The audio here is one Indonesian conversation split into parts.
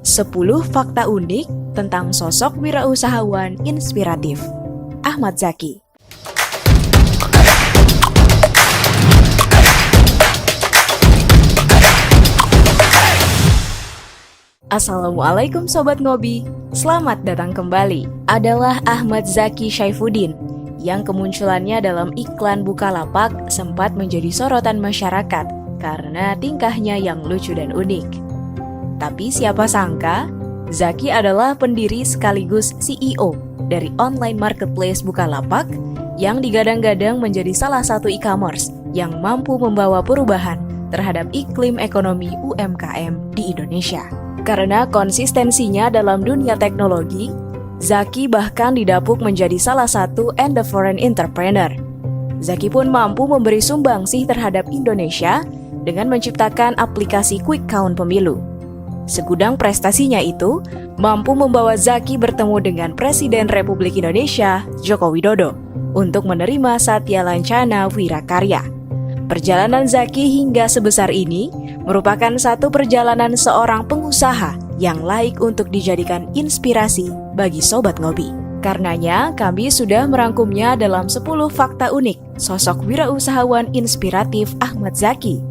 10 fakta unik tentang sosok wirausahawan inspiratif. Ahmad Zaki. Assalamualaikum Sobat Ngobi, selamat datang kembali. Adalah Ahmad Zaki Syaifuddin yang kemunculannya dalam iklan Bukalapak sempat menjadi sorotan masyarakat karena tingkahnya yang lucu dan unik. Tapi siapa sangka, Zaki adalah pendiri sekaligus CEO dari online marketplace Bukalapak yang digadang-gadang menjadi salah satu e-commerce yang mampu membawa perubahan terhadap iklim ekonomi UMKM di Indonesia. Karena konsistensinya dalam dunia teknologi, Zaki bahkan didapuk menjadi salah satu foreign entrepreneur. Zaki pun mampu memberi sumbangsih terhadap Indonesia dengan menciptakan aplikasi Quick Count Pemilu. Segudang prestasinya itu mampu membawa Zaki bertemu dengan Presiden Republik Indonesia, Joko Widodo, untuk menerima Satya Lancana Wirakarya. Perjalanan Zaki hingga sebesar ini merupakan satu perjalanan seorang pengusaha yang laik untuk dijadikan inspirasi bagi Sobat Ngobi. Karenanya, kami sudah merangkumnya dalam 10 fakta unik sosok wirausahawan inspiratif Ahmad Zaki.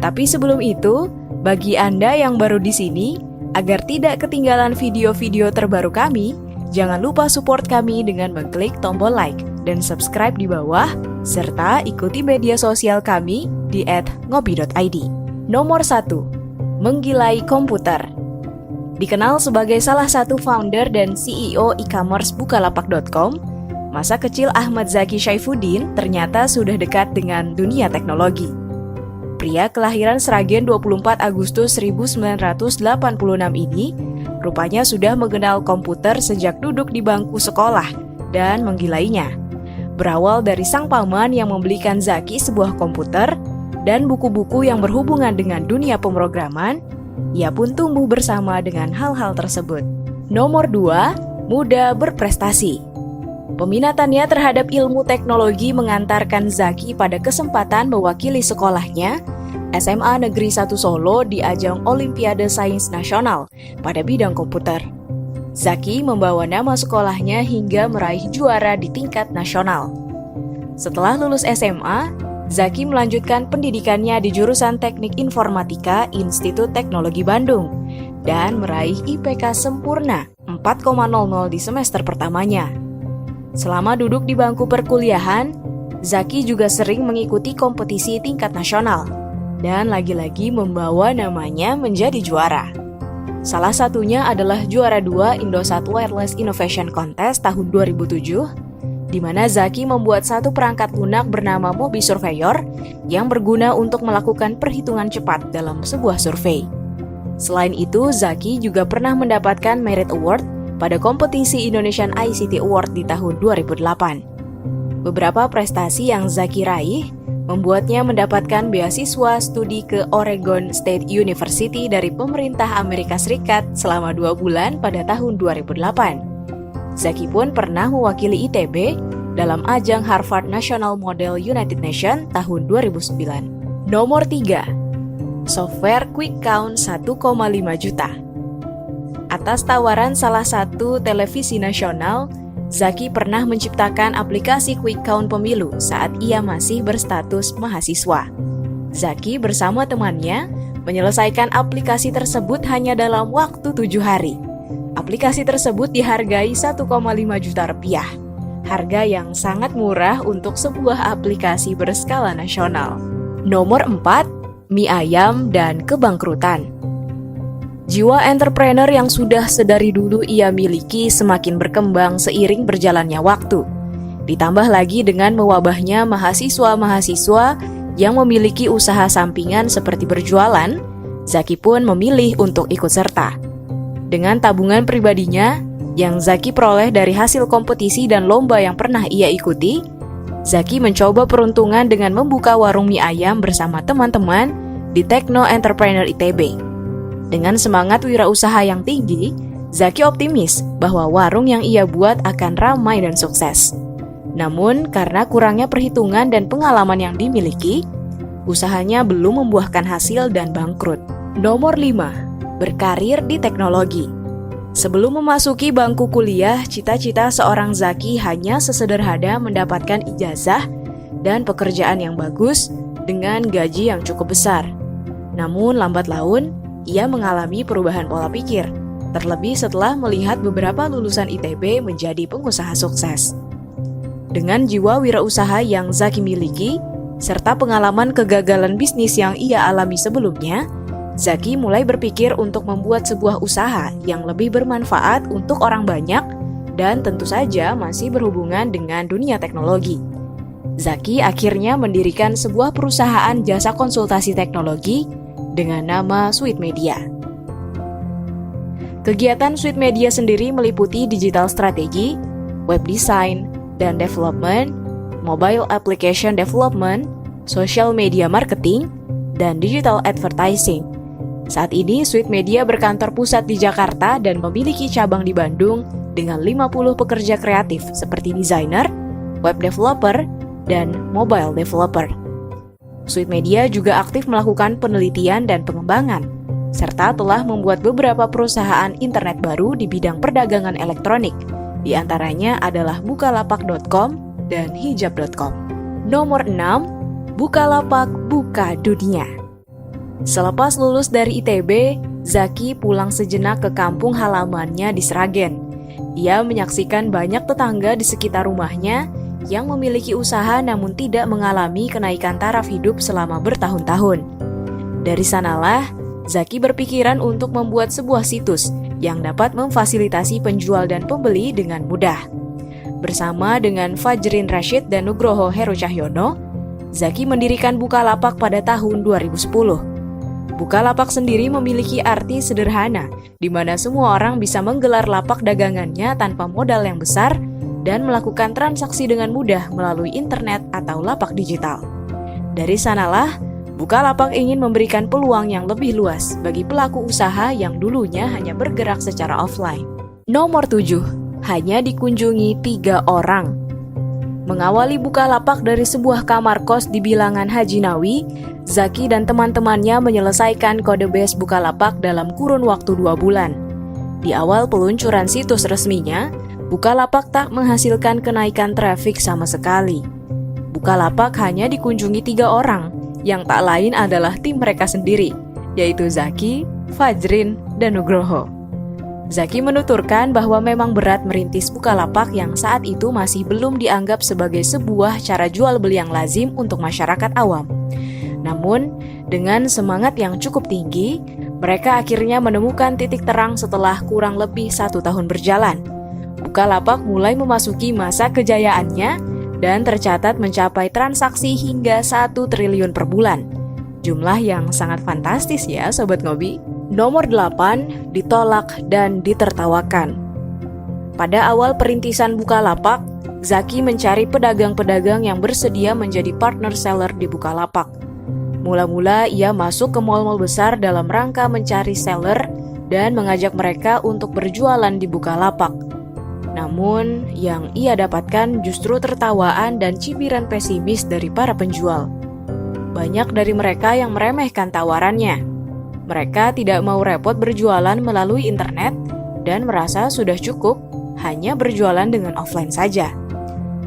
Tapi sebelum itu, bagi Anda yang baru di sini, agar tidak ketinggalan video-video terbaru kami, jangan lupa support kami dengan mengklik tombol like dan subscribe di bawah, serta ikuti media sosial kami di @ngobi.id. Nomor 1. Menggilai komputer. Dikenal sebagai salah satu founder dan CEO e-commerce Bukalapak.com, masa kecil Ahmad Zaki Syaifuddin ternyata sudah dekat dengan dunia teknologi. Pria kelahiran Sragen 24 Agustus 1986 ini rupanya sudah mengenal komputer sejak duduk di bangku sekolah dan menggilainya. Berawal dari sang paman yang membelikan Zaki sebuah komputer dan buku-buku yang berhubungan dengan dunia pemrograman, ia pun tumbuh bersama dengan hal-hal tersebut. Nomor 2, muda berprestasi. Peminatannya terhadap ilmu teknologi mengantarkan Zaki pada kesempatan mewakili sekolahnya, SMA Negeri 1 Solo, di ajang Olimpiade Sains Nasional pada bidang komputer. Zaki membawa nama sekolahnya hingga meraih juara di tingkat nasional. Setelah lulus SMA, Zaki melanjutkan pendidikannya di jurusan Teknik Informatika Institut Teknologi Bandung dan meraih IPK sempurna 4,00 di semester pertamanya. Selama duduk di bangku perkuliahan, Zaki juga sering mengikuti kompetisi tingkat nasional dan lagi-lagi membawa namanya menjadi juara. Salah satunya adalah juara 2 Indosat Wireless Innovation Contest tahun 2007, di mana Zaki membuat satu perangkat lunak bernama Mobi Surveyor yang berguna untuk melakukan perhitungan cepat dalam sebuah survei. Selain itu, Zaki juga pernah mendapatkan Merit Award pada kompetisi Indonesian ICT Award di tahun 2008. Beberapa prestasi yang Zaki raih membuatnya mendapatkan beasiswa studi ke Oregon State University dari pemerintah Amerika Serikat selama 2 bulan pada tahun 2008. Zaki pun pernah mewakili ITB dalam ajang Harvard National Model United Nations tahun 2009. Nomor 3. Software Quick Count 1,5 juta. Atas tawaran salah satu televisi nasional, Zaki pernah menciptakan aplikasi Quick Count Pemilu saat ia masih berstatus mahasiswa. Zaki bersama temannya menyelesaikan aplikasi tersebut hanya dalam waktu 7 hari. Aplikasi tersebut dihargai 1,5 juta rupiah, harga yang sangat murah untuk sebuah aplikasi berskala nasional. Nomor 4, mie ayam dan kebangkrutan. Jiwa entrepreneur yang sudah sedari dulu ia miliki semakin berkembang seiring berjalannya waktu. Ditambah lagi dengan mewabahnya mahasiswa-mahasiswa yang memiliki usaha sampingan seperti berjualan, Zaki pun memilih untuk ikut serta. Dengan tabungan pribadinya yang Zaki peroleh dari hasil kompetisi dan lomba yang pernah ia ikuti, Zaki mencoba peruntungan dengan membuka warung mie ayam bersama teman-teman di Tekno Entrepreneur ITB. Dengan semangat wirausaha yang tinggi, Zaki optimis bahwa warung yang ia buat akan ramai dan sukses. Namun, karena kurangnya perhitungan dan pengalaman yang dimiliki, usahanya belum membuahkan hasil dan bangkrut. Nomor 5. berkarir di teknologi. Sebelum memasuki bangku kuliah, cita-cita seorang Zaki hanya sesederhana mendapatkan ijazah dan pekerjaan yang bagus dengan gaji yang cukup besar. Namun lambat laun, ia mengalami perubahan pola pikir, terlebih setelah melihat beberapa lulusan ITB menjadi pengusaha sukses. Dengan jiwa wirausaha yang Zaki miliki, serta pengalaman kegagalan bisnis yang ia alami sebelumnya, Zaki mulai berpikir untuk membuat sebuah usaha yang lebih bermanfaat untuk orang banyak dan tentu saja masih berhubungan dengan dunia teknologi. Zaki akhirnya mendirikan sebuah perusahaan jasa konsultasi teknologi dengan nama Sweet Media. Kegiatan Sweet Media sendiri meliputi digital strategi, web design dan development, mobile application development, social media marketing, dan digital advertising. Saat ini Sweet Media berkantor pusat di Jakarta dan memiliki cabang di Bandung dengan 50 pekerja kreatif seperti desainer, web developer, dan mobile developer. Sweet Media juga aktif melakukan penelitian dan pengembangan, serta telah membuat beberapa perusahaan internet baru di bidang perdagangan elektronik. Di antaranya adalah Bukalapak.com dan Hijab.com. Nomor 6, Bukalapak buka dunia. Selepas lulus dari ITB, Zaki pulang sejenak ke kampung halamannya di Sragen. Ia menyaksikan banyak tetangga di sekitar rumahnya yang memiliki usaha namun tidak mengalami kenaikan taraf hidup selama bertahun-tahun. Dari sanalah, Zaki berpikiran untuk membuat sebuah situs yang dapat memfasilitasi penjual dan pembeli dengan mudah. Bersama dengan Fajrin Rashid dan Nugroho Heru Cahyono, Zaki mendirikan Bukalapak pada tahun 2010. Bukalapak sendiri memiliki arti sederhana, di mana semua orang bisa menggelar lapak dagangannya tanpa modal yang besar dan melakukan transaksi dengan mudah melalui internet atau lapak digital. Dari sanalah, Bukalapak ingin memberikan peluang yang lebih luas bagi pelaku usaha yang dulunya hanya bergerak secara offline. Nomor 7, hanya dikunjungi 3 orang. Mengawali Bukalapak dari sebuah kamar kos di bilangan Haji Nawi, Zaki dan teman-temannya menyelesaikan kode base Bukalapak dalam kurun waktu 2 bulan. Di awal peluncuran situs resminya, Bukalapak tak menghasilkan kenaikan trafik sama sekali. Bukalapak hanya dikunjungi 3 orang, yang tak lain adalah tim mereka sendiri, yaitu Zaki, Fajrin, dan Nugroho. Zaki menuturkan bahwa memang berat merintis Bukalapak yang saat itu masih belum dianggap sebagai sebuah cara jual beli yang lazim untuk masyarakat awam. Namun, dengan semangat yang cukup tinggi, mereka akhirnya menemukan titik terang setelah kurang lebih 1 tahun berjalan. Bukalapak mulai memasuki masa kejayaannya dan tercatat mencapai transaksi hingga 1 triliun per bulan. Jumlah yang sangat fantastis ya Sobat Ngobi. Nomor 8, ditolak dan ditertawakan. Pada awal perintisan Bukalapak, Zaki mencari pedagang-pedagang yang bersedia menjadi partner seller di Bukalapak. Mula-mula ia masuk ke mal-mal besar dalam rangka mencari seller dan mengajak mereka untuk berjualan di Bukalapak. Namun, yang ia dapatkan justru tertawaan dan cibiran pesimis dari para penjual. Banyak dari mereka yang meremehkan tawarannya. Mereka tidak mau repot berjualan melalui internet dan merasa sudah cukup hanya berjualan dengan offline saja.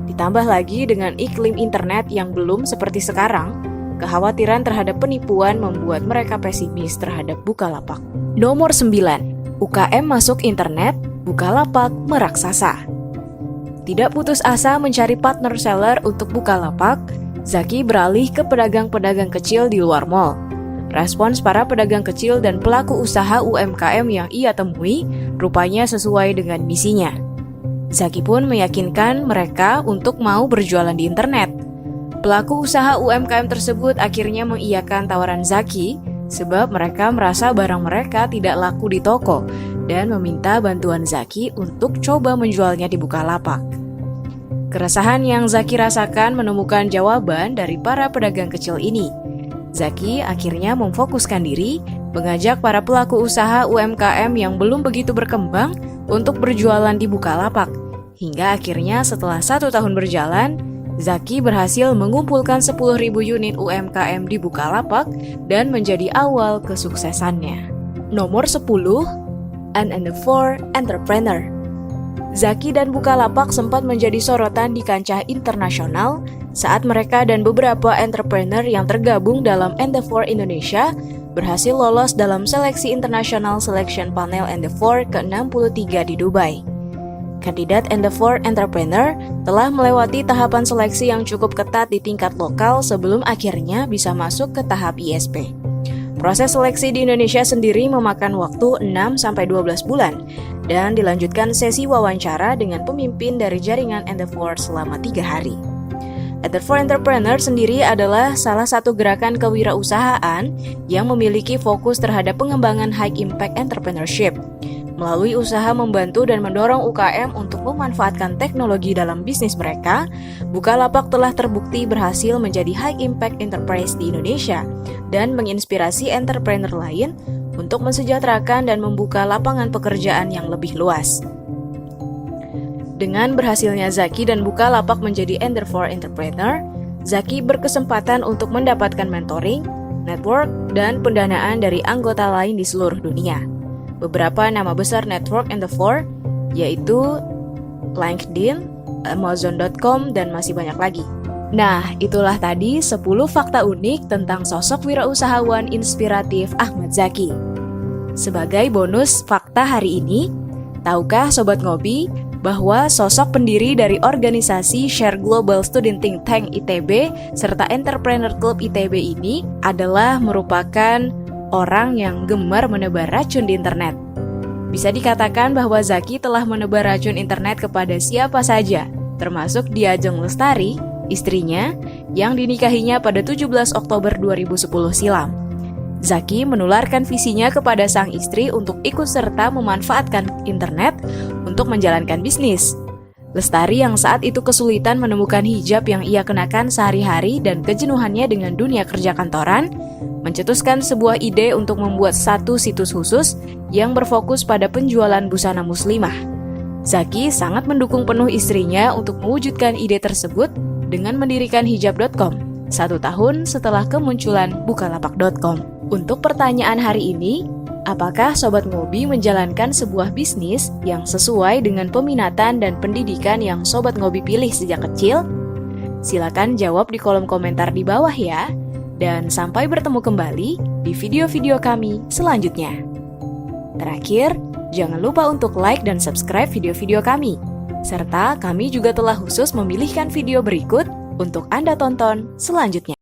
Ditambah lagi dengan iklim internet yang belum seperti sekarang, kekhawatiran terhadap penipuan membuat mereka pesimis terhadap Bukalapak. Nomor 9, UKM masuk internet, Bukalapak meraksasa. Tidak putus asa mencari partner seller untuk Bukalapak, Zaki beralih ke pedagang-pedagang kecil di luar mall. Respons para pedagang kecil dan pelaku usaha UMKM yang ia temui rupanya sesuai dengan misinya. Zaki pun meyakinkan mereka untuk mau berjualan di internet. Pelaku usaha UMKM tersebut akhirnya mengiyakan tawaran Zaki sebab mereka merasa barang mereka tidak laku di toko dan meminta bantuan Zaki untuk coba menjualnya di Bukalapak. Keresahan yang Zaki rasakan menemukan jawaban dari para pedagang kecil ini. Zaki akhirnya memfokuskan diri mengajak para pelaku usaha UMKM yang belum begitu berkembang untuk berjualan di Bukalapak. Hingga akhirnya setelah 1 tahun berjalan, Zaki berhasil mengumpulkan 10.000 unit UMKM di Bukalapak dan menjadi awal kesuksesannya. Nomor 10, An Endeavor Entrepreneur. Zaki dan Bukalapak sempat menjadi sorotan di kancah internasional saat mereka dan beberapa entrepreneur yang tergabung dalam Endeavor Indonesia berhasil lolos dalam seleksi International Selection Panel Endeavor ke-63 di Dubai. Kandidat Endeavor Entrepreneur telah melewati tahapan seleksi yang cukup ketat di tingkat lokal sebelum akhirnya bisa masuk ke tahap ISP. Proses seleksi di Indonesia sendiri memakan waktu 6-12 bulan dan dilanjutkan sesi wawancara dengan pemimpin dari jaringan Endeavor selama 3 hari. Endeavor Entrepreneur sendiri adalah salah satu gerakan kewirausahaan yang memiliki fokus terhadap pengembangan high impact entrepreneurship. Melalui usaha membantu dan mendorong UKM untuk memanfaatkan teknologi dalam bisnis mereka, Bukalapak telah terbukti berhasil menjadi high impact enterprise di Indonesia dan menginspirasi entrepreneur lain untuk mensejahterakan dan membuka lapangan pekerjaan yang lebih luas. Dengan berhasilnya Zaki dan Bukalapak menjadi Endeavor Entrepreneur, Zaki berkesempatan untuk mendapatkan mentoring, network, dan pendanaan dari anggota lain di seluruh dunia. Beberapa nama besar network Endeavor yaitu LinkedIn, Amazon.com, dan masih banyak lagi. Nah, itulah tadi 10 fakta unik tentang sosok wirausahawan inspiratif Ahmad Zaki. Sebagai bonus fakta hari ini, tahukah Sobat Ngobi bahwa sosok pendiri dari organisasi Share Global Student Think Tank ITB serta Entrepreneur Club ITB ini adalah merupakan orang yang gemar menebar racun di internet. Bisa dikatakan bahwa Zaki telah menebar racun internet kepada siapa saja, termasuk Diajeng Lestari, istrinya, yang dinikahinya pada 17 Oktober 2010 silam. Zaki menularkan visinya kepada sang istri untuk ikut serta memanfaatkan internet untuk menjalankan bisnis. Lestari yang saat itu kesulitan menemukan hijab yang ia kenakan sehari-hari dan kejenuhannya dengan dunia kerja kantoran, mencetuskan sebuah ide untuk membuat satu situs khusus yang berfokus pada penjualan busana muslimah. Zaki sangat mendukung penuh istrinya untuk mewujudkan ide tersebut dengan mendirikan hijab.com 1 tahun setelah kemunculan bukalapak.com. Untuk pertanyaan hari ini, apakah Sobat Ngobi menjalankan sebuah bisnis yang sesuai dengan peminatan dan pendidikan yang Sobat Ngobi pilih sejak kecil? Silakan jawab di kolom komentar di bawah ya. Dan sampai bertemu kembali di video-video kami selanjutnya. Terakhir, jangan lupa untuk like dan subscribe video-video kami. Serta kami juga telah khusus memilihkan video berikut untuk Anda tonton selanjutnya.